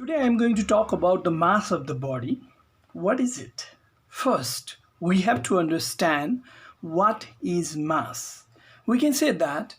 Today I am going to talk about the mass of the body. What is it? First, we have to understand what is mass. We can say that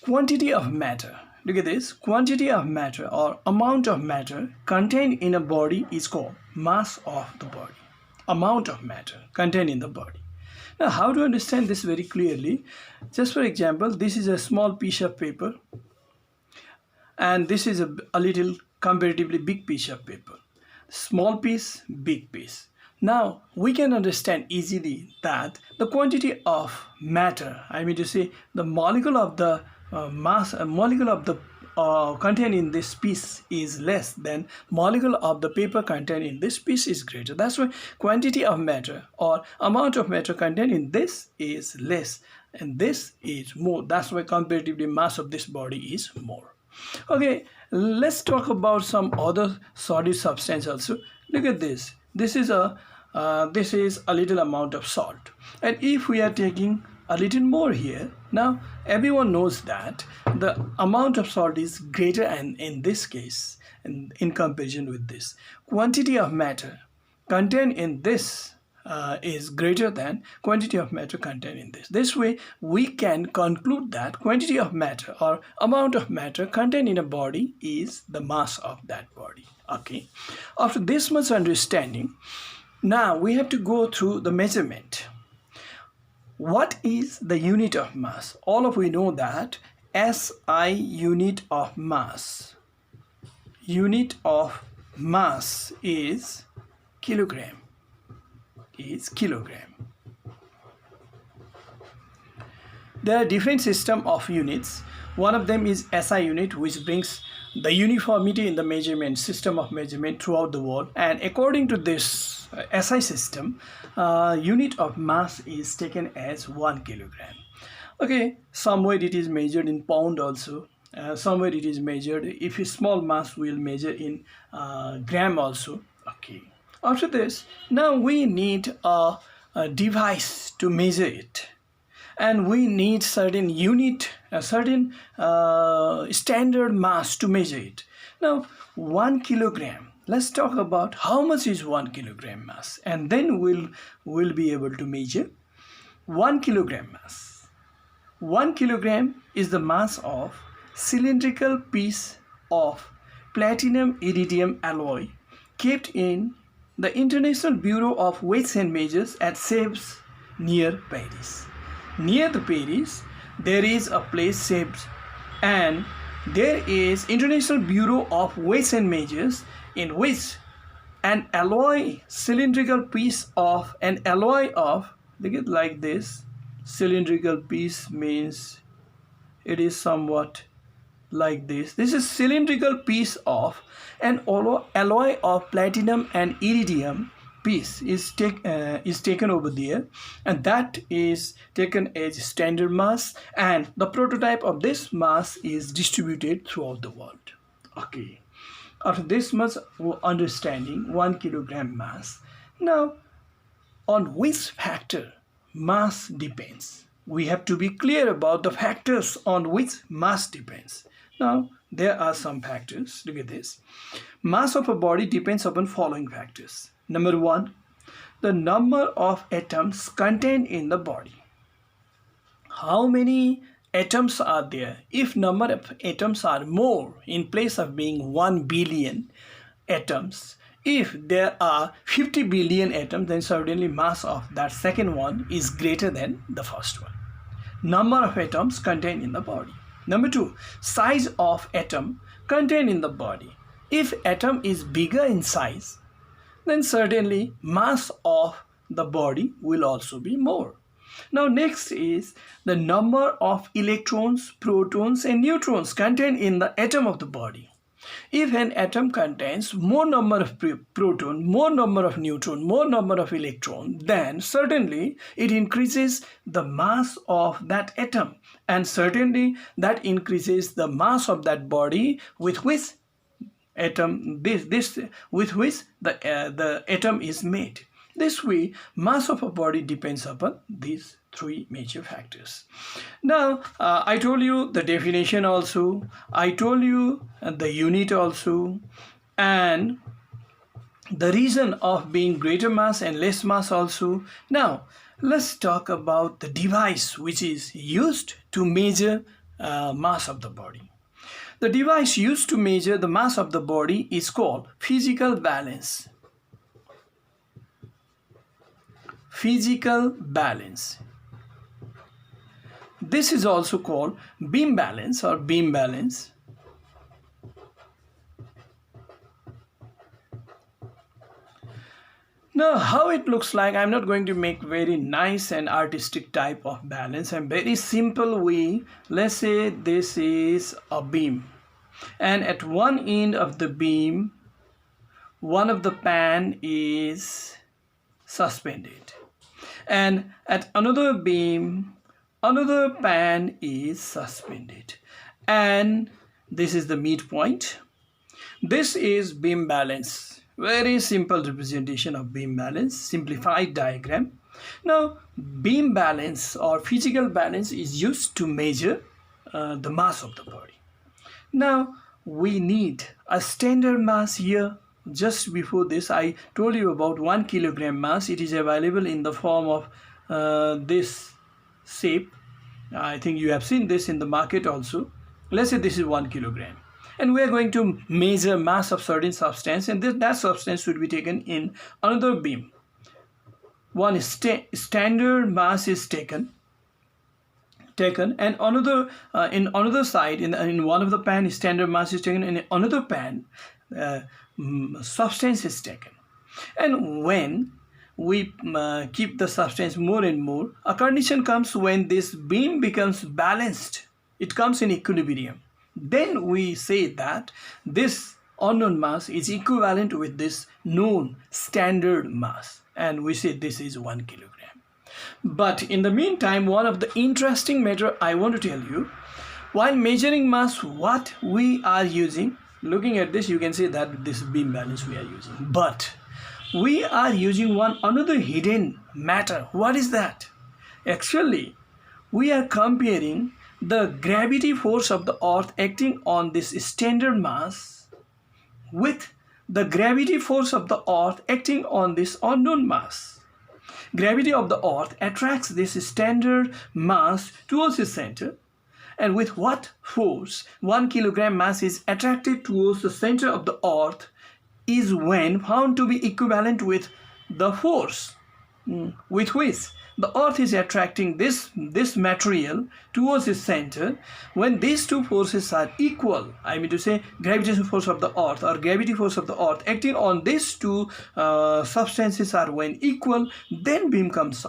quantity of matter. Look at this. Quantity of matter or amount of matter contained in a body is called mass of the body. Amount of matter contained in the body. Now, how to understand this very clearly? Just for example, this is a small piece of paper and this is a little comparatively big piece of paper. Small piece, big piece. Now we can understand easily that the quantity of matter, I mean to say the molecule of the molecule of the contained in this piece is less than molecule of the paper contained in this piece is greater. That's why quantity of matter or amount of matter contained in this is less and this is more. That's why comparatively mass of this body is more. Okay, let's talk about some other solid substance also. Look at this. This is a little amount of salt, and if we are taking a little more here, now everyone knows that the amount of salt is greater, and in this case, in comparison with this, quantity of matter contained in this is greater than quantity of matter contained in this. This way, we can conclude that quantity of matter or amount of matter contained in a body is the mass of that body. Okay. After this much understanding, now we have to go through the measurement. What is the unit of mass? All of we know that SI unit of mass. Unit of mass is kilogram. There are different system of units. One of them is SI unit, which brings the uniformity in the measurement system of measurement throughout the world. And according to this SI system, unit of mass is taken as 1 kilogram. Okay, somewhere it is measured in pound also. Somewhere it is measured, if a small mass will measure in gram also. Okay. After this, now we need a device to measure it, and we need certain unit, a certain standard mass to measure it. Now 1 kilogram, let's talk about how much is 1 kilogram mass, and then we'll be able to measure 1 kilogram mass. 1 kilogram is the mass of cylindrical piece of platinum iridium alloy kept in the International Bureau of Weights and Measures at Sèvres near Paris. Near the Paris, there is a place Sèvres, and there is International Bureau of Weights and Measures, in which an alloy cylindrical piece of an alloy of, look at like this, cylindrical piece means it is somewhat like this. This is cylindrical piece of an alloy of platinum and iridium piece is taken over there, and that is taken as standard mass, and the prototype of this mass is distributed throughout the world. Okay, after this much understanding 1 kilogram mass, now on which factor mass depends? We have to be clear about the factors on which mass depends. Now, there are some factors. Look at this. Mass of a body depends upon following factors. Number 1, the number of atoms contained in the body. How many atoms are there? If number of atoms are more, in place of being 1 billion atoms, if there are 50 billion atoms, then certainly mass of that second one is greater than the first one. Number of atoms contained in the body. Number 2, size of atom contained in the body. If atom is bigger in size, then certainly mass of the body will also be more. Now next is the number of electrons, protons and neutrons contained in the atom of the body. If an atom contains more number of proton, more number of neutron, more number of electron, then certainly it increases the mass of that atom, and certainly that increases the mass of that body with which atom with which the atom is made. This way, mass of a body depends upon these 3 major factors. Now, I told you the definition also, I told you the unit also, and the reason of being greater mass and less mass also. Now let's talk about the device which is used to measure mass of the body. The device used to measure the mass of the body is called physical balance. Physical balance. This is also called beam balance or beam balance. Now how it looks like, I'm not going to make very nice and artistic type of balance. I'm very simple way. Let's say this is a beam, and at one end of the beam one of the pan is suspended, and at another beam another pan is suspended, and this is the midpoint. This is beam balance. Very simple representation of beam balance, simplified diagram. Now beam balance or physical balance is used to measure the mass of the body. Now we need a standard mass here. Just before this I told you about 1 kilogram mass. It is available in the form of this shape. I think you have seen this in the market also. Let's say this is 1 kilogram, and we are going to measure mass of certain substance, and that substance should be taken in another beam. One standard mass is taken, and another in another side, in one of the pan, standard mass is taken, and in another pan substance is taken. And when we keep the substance more and more, a condition comes when this beam becomes balanced. It comes in equilibrium. Then we say that this unknown mass is equivalent with this known standard mass, and we say this is 1 kilogram. But in the meantime, one of the interesting matter I want to tell you, while measuring mass, what we are using, looking at this you can say that this beam balance we are using, but we are using one another hidden matter. What is that? Actually we are comparing the gravity force of the earth acting on this standard mass with the gravity force of the earth acting on this unknown mass. Gravity of the earth attracts this standard mass towards its center, and with what force 1 kilogram mass is attracted towards the center of the earth is when found to be equivalent with the force with which the earth is attracting this material towards its center. When these two forces are equal, I mean to say gravitational force of the earth or gravity force of the earth acting on these two substances are when equal, then beam comes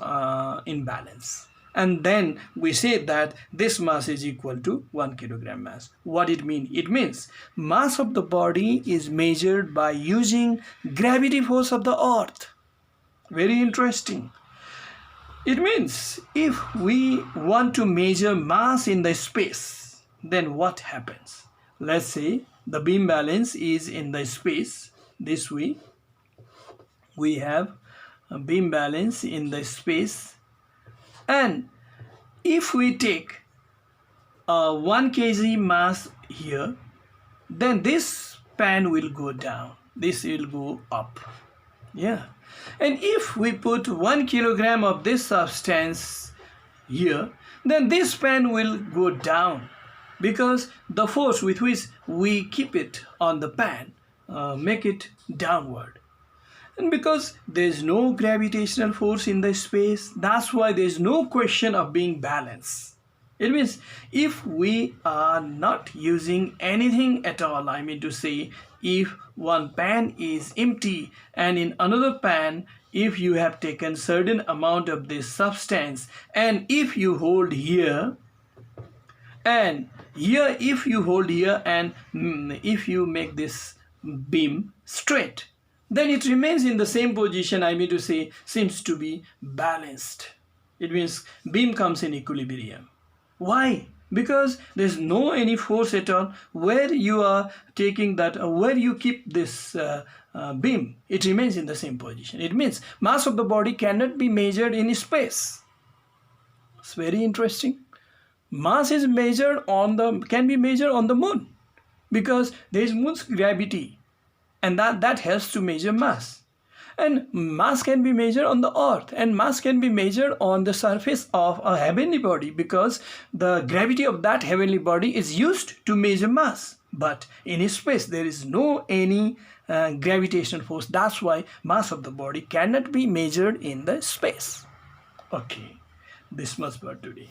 in balance, and then we say that this mass is equal to 1 kilogram mass. What it means? It means mass of the body is measured by using gravity force of the earth. Very interesting. It means if we want to measure mass in the space, then what happens? Let's say the beam balance is in the space. This way we have a beam balance in the space, and if we take a 1 kg mass here, then this pan will go down, this will go up. Yeah. And if we put 1 kilogram of this substance here, then this pan will go down, because the force with which we keep it on the pan make it downward. And because there is no gravitational force in the space, that's why there is no question of being balanced. It means if we are not using anything at all, I mean to say if one pan is empty and in another pan if you have taken certain amount of this substance, and if you hold here and here, if you hold here and if you make this beam straight, then it remains in the same position, I mean to say seems to be balanced. It means beam comes in equilibrium. Why? Because there's no any force at all. Where you are taking that, where you keep this beam, it remains in the same position. It means mass of the body cannot be measured in space. It's very interesting. Mass is measured on the, can be measured on the moon, because there is moon's gravity. and that helps to measure mass. And mass can be measured on the earth, and mass can be measured on the surface of a heavenly body, because the gravity of that heavenly body is used to measure mass. But in space there is no any gravitational force. That's why mass of the body cannot be measured in the space. Okay, this much for today.